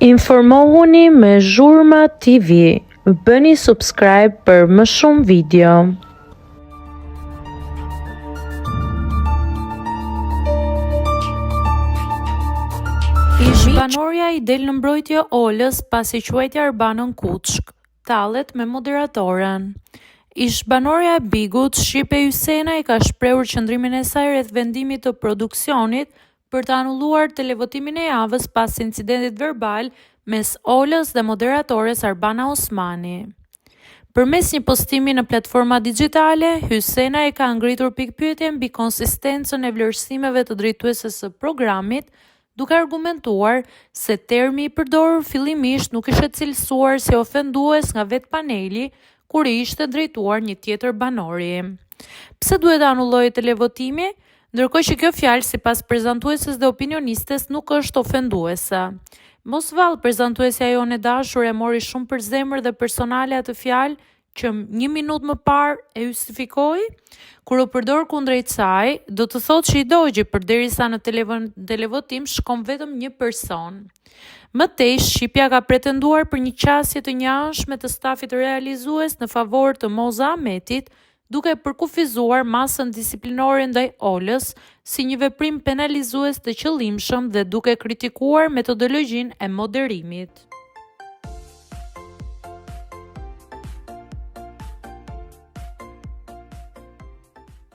Informohuni me Zhurma TV. Bëni subscribe për më shumë video. Ish banorja i del në mbrojtje Olës pasi quajtja Arbanën kuçk, tallet me moderatoren. Ish banorja e Bigut, Shqipe Ysena, i ka shprehur qëndrimin e saj rreth vendimit të produksionit për të anulluar televotimin e javës pas incidentit verbal mes Olës dhe moderatores Arbana Osmani. Përmes një postimi në platforma digjitale, Ysena e ka ngritur pikpyetje mbi konsistencën e vlerësimeve të drejtueses së programit, duke argumentuar se termi i përdorur fillimisht nuk ishte cilësuar si ofendues nga vetë paneli, kur i ishte drejtuar një tjetër banori. Pse duhet anullojë televotimi? Ndërkohë që kjo fjalë sipas prezantueses dhe opinionistes nuk është ofenduese. Mos vallë prezantuesja jonë e dashur e mori shumë për zemër dhe personale atë fjalë që 1 minutë më parë e justifikoi, kur u përdor kundrejt saj, do të thotë që i dogji përderisa në televotim shkon vetëm një person. Më tej, Shqipja ka pretenduar për një qasje të njëanshme të stafit realizues në favor të Moza Ahmetit, duke përkufizuar masën disiplinore ndaj Olës si një veprim penalizues të qëllimshëm dhe duke kritikuar metodologjinë e moderimit.